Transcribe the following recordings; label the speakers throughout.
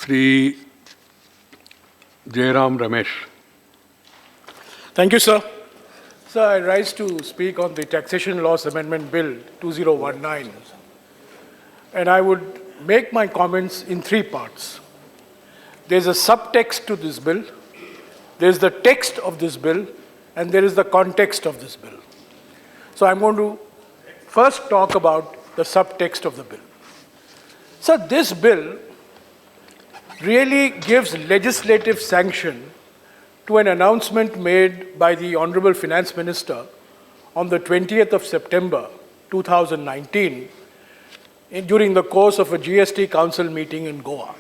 Speaker 1: Shri Jairam Ramesh.
Speaker 2: Thank you, sir. Sir, I rise to speak on the Taxation Laws Amendment Bill 2019. And I would make my comments in three parts. There's a subtext to this bill, there's the text of this bill, and there is the context of this bill. So I'm going to first talk about the subtext of the bill. So this bill really gives legislative sanction to an announcement made by the Honorable Finance Minister on the 20th of September 2019 during the course of a GST Council meeting in Goa.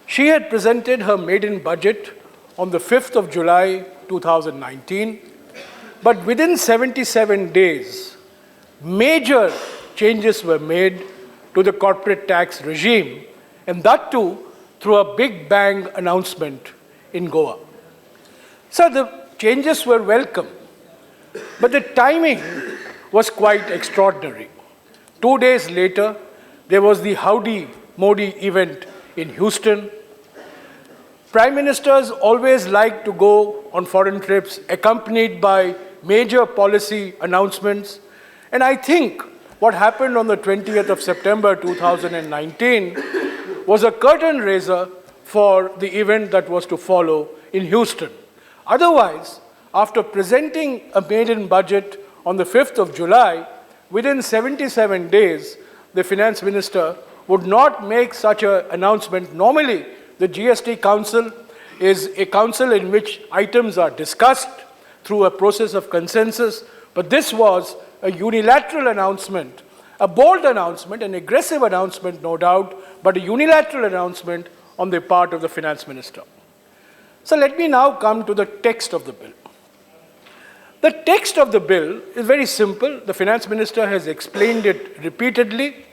Speaker 2: She had presented her maiden budget on the 5th of July 2019, but within 77 days, major changes were made to the corporate tax regime, and that too through a big bang announcement in Goa. So the changes were welcome, but the timing was quite extraordinary. 2 days later, there was the Howdy Modi event in Houston. Prime ministers always like to go on foreign trips accompanied by major policy announcements. And I think what happened on the 20th of September 2019 was a curtain raiser for the event that was to follow in Houston. Otherwise, after presenting a maiden budget on the 5th of July, within 77 days, the finance minister would not make such an announcement. Normally, the GST Council is a council in which items are discussed through a process of consensus, but this was a unilateral announcement, a bold announcement, an aggressive announcement, no doubt, but a unilateral announcement on the part of the finance minister. So let me now come to the text of the bill. The text of the bill is very simple. The finance minister has explained it repeatedly.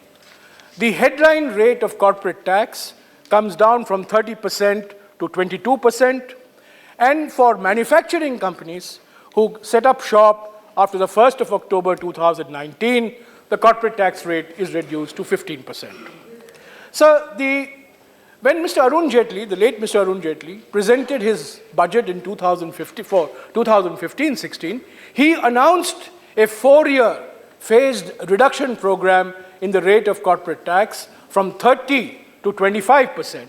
Speaker 2: The headline rate of corporate tax comes down from 30% to 22%. And for manufacturing companies who set up shop after the 1st of October 2019, the corporate tax rate is reduced to 15%. So when Mr. Arun Jaitley, the late Mr. Arun Jaitley, presented his budget in 2015-16, he announced a 4-year phased reduction program in the rate of corporate tax from 30 to 25%.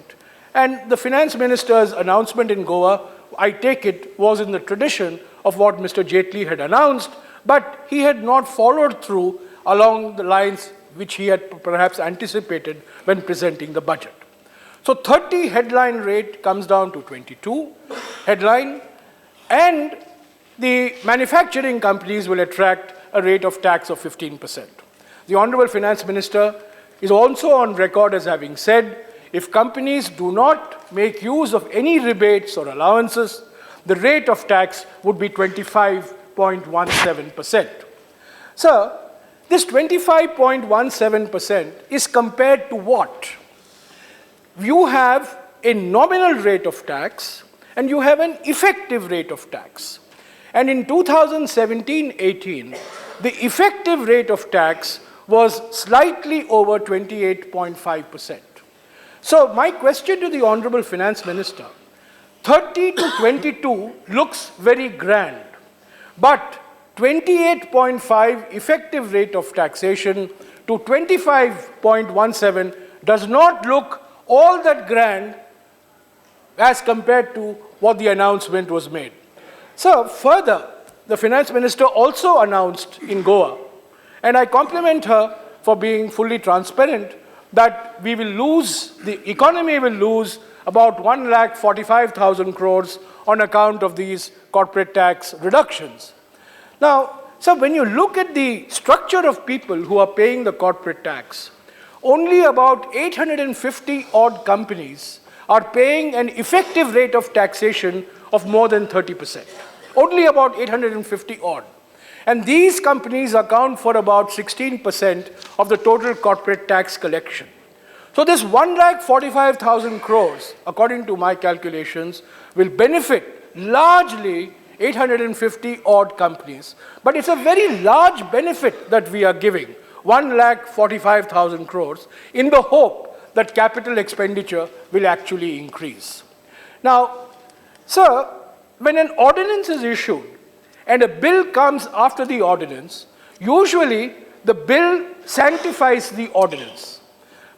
Speaker 2: And the finance minister's announcement in Goa, I take it, was in the tradition of what Mr. Jaitley had announced, but he had not followed through along the lines which he had perhaps anticipated when presenting the budget. So 30 headline rate comes down to 22 headline, and the manufacturing companies will attract a rate of tax of 15%. The Honorable Finance Minister is also on record as having said, if companies do not make use of any rebates or allowances, the rate of tax would be 25.17%. So this 25.17% is compared to what? You have a nominal rate of tax and you have an effective rate of tax. And in 2017-18, the effective rate of tax was slightly over 28.5%. So my question to the Honorable Finance Minister, 30 to 22 looks very grand, but 28.5 effective rate of taxation to 25.17 does not look all that grand as compared to what the announcement was made. So further, the finance minister also announced in Goa, and I compliment her for being fully transparent, that we will lose, the economy will lose about 1,45,000 crores on account of these corporate tax reductions. Now, so when you look at the structure of people who are paying the corporate tax, only about 850 odd companies are paying an effective rate of taxation of more than 30%. Only about 850 odd. And these companies account for about 16% of the total corporate tax collection. So this 1,45,000 crores, according to my calculations, will benefit largely 850 odd companies. But it's a very large benefit that we are giving, 1,45,000 crores, in the hope that capital expenditure will actually increase. Now, sir, when an ordinance is issued and a bill comes after the ordinance, usually the bill sanctifies the ordinance.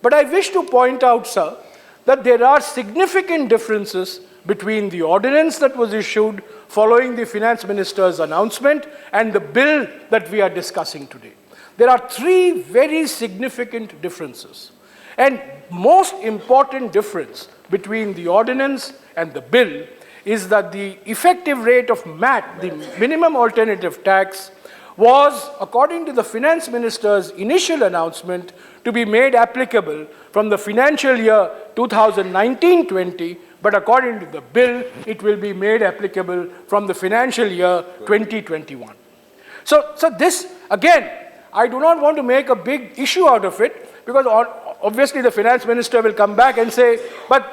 Speaker 2: But I wish to point out, sir, that there are significant differences between the ordinance that was issued following the finance minister's announcement and the bill that we are discussing today. There are three very significant differences. And most important difference between the ordinance and the bill is that the effective rate of MAT, the minimum alternative tax, was, according to the finance minister's initial announcement, to be made applicable from the financial year 2019-20, but according to the bill, it will be made applicable from the financial year 2021. So this, again, I do not want to make a big issue out of it, because obviously the finance minister will come back and say, but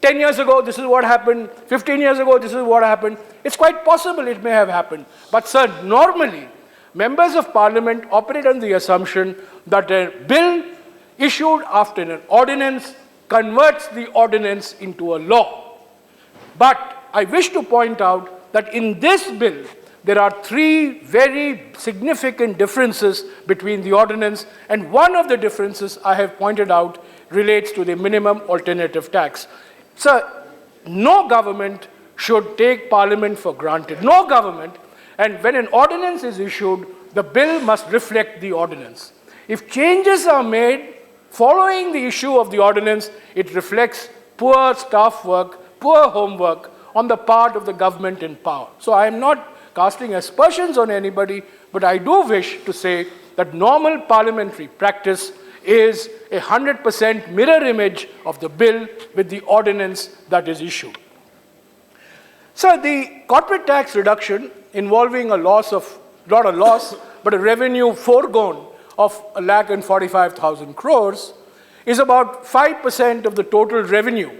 Speaker 2: 10 years ago, this is what happened, 15 years ago, this is what happened. It's quite possible it may have happened. But sir, normally, members of parliament operate on the assumption that a bill issued after an ordinance converts the ordinance into a law. But I wish to point out that in this bill, there are three very significant differences between the ordinance, and one of the differences I have pointed out relates to the minimum alternative tax. Sir, no government should take parliament for granted. No government. And when an ordinance is issued, the bill must reflect the ordinance. If changes are made following the issue of the ordinance, it reflects poor staff work, poor homework on the part of the government in power. So I am not casting aspersions on anybody, but I do wish to say that normal parliamentary practice is 100% mirror image of the bill with the ordinance that is issued. So the corporate tax reduction involving a loss of, not a loss, but a revenue foregone of 1,45,000 crores is about 5% of the total revenue,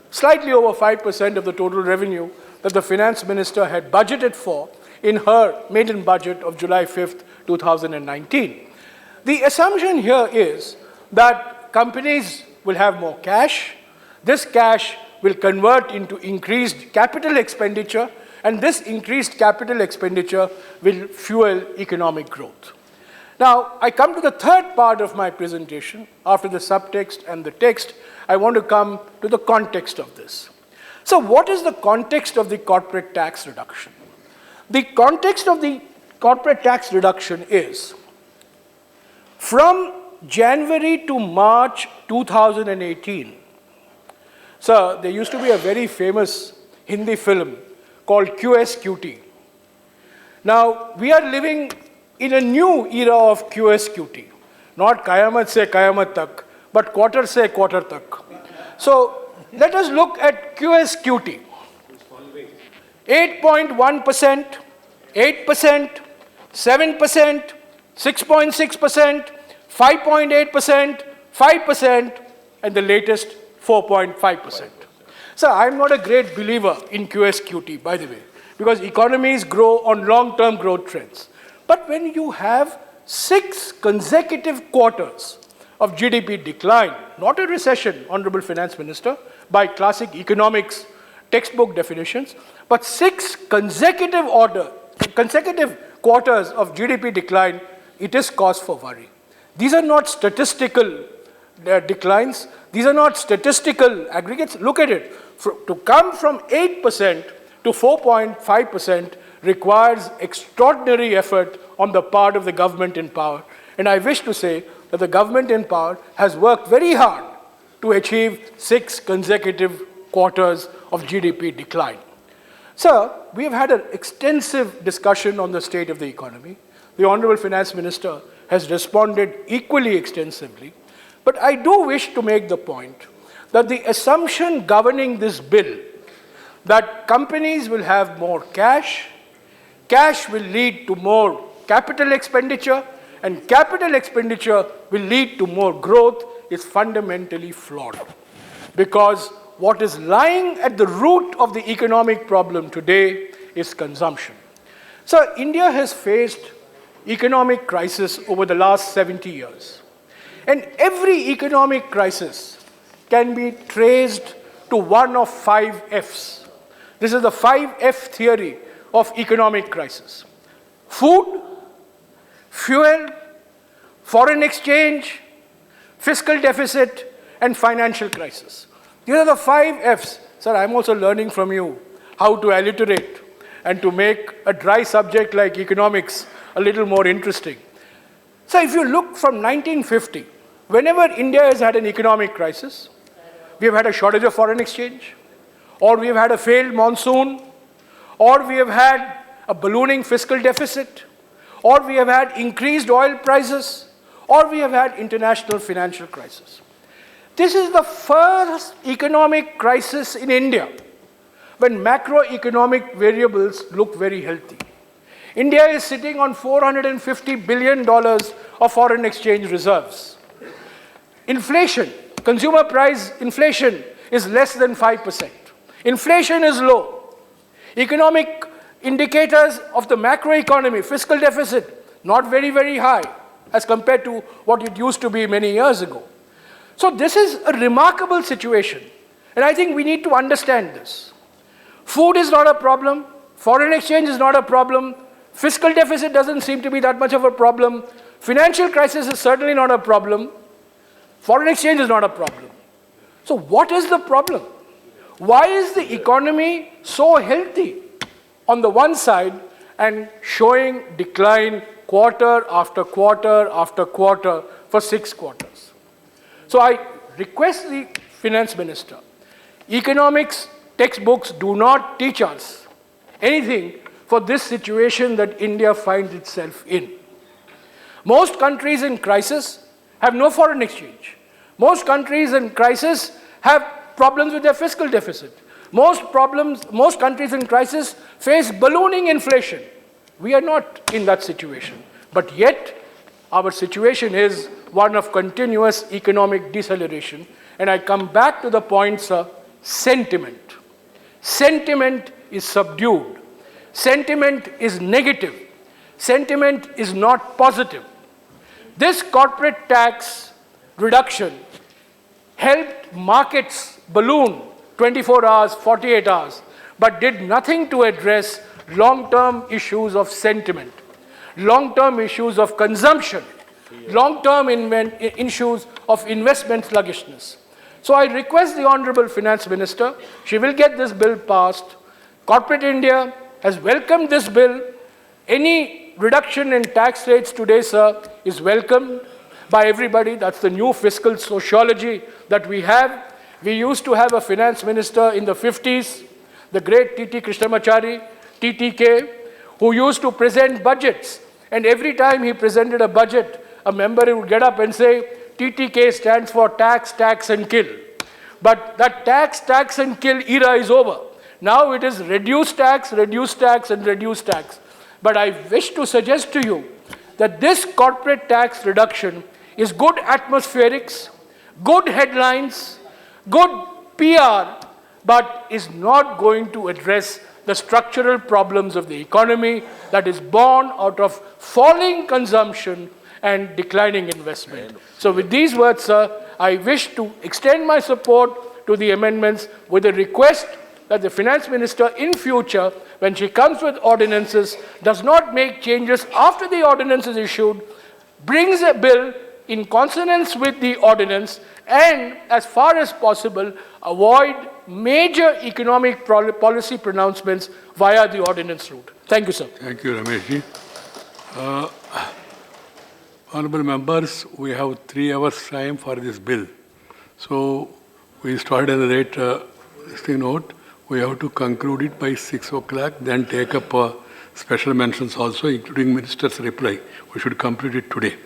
Speaker 2: slightly over 5% of the total revenue that the finance minister had budgeted for in her maiden budget of July 5th, 2019. The assumption here is that companies will have more cash. This cash will convert into increased capital expenditure, and this increased capital expenditure will fuel economic growth. Now, I come to the third part of my presentation. After the subtext and the text, I want to come to the context of this. So what is the context of the corporate tax reduction? The context of the corporate tax reduction is, from January to March 2018, so there used to be a very famous Hindi film called QSQT. Now, we are living in a new era of QSQT, not Qayamat se Qayamat tak, but quarter se quarter tak. So let us look at QSQT. 8.1%, 8%, 7%, 6.6%, 5.8%, 5%, and the latest 4.5%. So I'm not a great believer in QSQT, by the way, because economies grow on long-term growth trends. But when you have 6 consecutive quarters of GDP decline, not a recession, Honorable Finance Minister, by classic economics textbook definitions, but 6 consecutive quarters of GDP decline, it is cause for worry. These are not statistical declines. These are not statistical aggregates. Look at it. To come from 8% to 4.5% requires extraordinary effort on the part of the government in power. And I wish to say that the government in power has worked very hard to achieve 6 consecutive quarters of GDP decline. Sir, we have had an extensive discussion on the state of the economy. The Honorable Finance Minister has responded equally extensively. But I do wish to make the point that the assumption governing this bill, that companies will have more cash, cash will lead to more capital expenditure, and capital expenditure will lead to more growth, is fundamentally flawed. Because what is lying at the root of the economic problem today is consumption. So India has faced economic crisis over the last 70 years. And every economic crisis can be traced to one of 5 Fs. This is the 5F theory of economic crisis: food, fuel, foreign exchange, fiscal deficit, and financial crisis. These are the 5 Fs. Sir, I'm also learning from you how to alliterate and to make a dry subject like economics a little more interesting. So if you look from 1950, whenever India has had an economic crisis, we have had a shortage of foreign exchange, or we have had a failed monsoon, or we have had a ballooning fiscal deficit, or we have had increased oil prices, or we have had international financial crisis. This is the first economic crisis in India when macroeconomic variables look very healthy. India is sitting on $450 billion of foreign exchange reserves. Inflation, consumer price inflation is less than 5%. Inflation is low. Economic indicators of the macroeconomy, fiscal deficit, not very, very high as compared to what it used to be many years ago. So this is a remarkable situation, and I think we need to understand this. Food is not a problem, foreign exchange is not a problem, fiscal deficit doesn't seem to be that much of a problem, financial crisis is certainly not a problem, foreign exchange is not a problem. So what is the problem? Why is the economy so healthy on the one side and showing decline quarter after quarter after quarter for 6 quarters? So I request the finance minister, economics textbooks do not teach us anything for this situation that India finds itself in. Most countries in crisis have no foreign exchange. Most countries in crisis have problems with their fiscal deficit. Most countries in crisis face ballooning inflation. We are not in that situation. But yet, our situation is one of continuous economic deceleration. And I come back to the point, sir, sentiment. Sentiment is subdued. Sentiment is negative. Sentiment is not positive. This corporate tax reduction helped markets balloon 24 hours, 48 hours, but did nothing to address long-term issues of sentiment, long-term issues of consumption, long-term issues of investment sluggishness. So I request the Honorable Finance Minister, she will get this bill passed. Corporate India has welcomed this bill. Any reduction in tax rates today, sir, is welcomed by everybody. That's the new fiscal sociology that we have. We used to have a finance minister in the 50s, the great T.T. Krishnamachari, TTK, who used to present budgets. And every time he presented a budget, a member would get up and say, TTK stands for tax, tax and kill. But that tax, tax and kill era is over. Now it is reduce tax, reduce tax and reduce tax. But I wish to suggest to you that this corporate tax reduction is good atmospherics, good headlines, good PR, but is not going to address the structural problems of the economy that is born out of falling consumption and declining investment. So with these words, sir, I wish to extend my support to the amendments with a request that the finance minister in future, when she comes with ordinances, does not make changes after the ordinance is issued, brings a bill in consonance with the ordinance, and as far as possible, avoid major economic policy pronouncements via the ordinance route. Thank you, sir.
Speaker 1: Thank you, Ramesh. Honorable members, we have 3 hours time for this bill. So we started at the rate note. We have to conclude it by 6 o'clock, then take up special mentions also, including minister's reply. We should complete it today.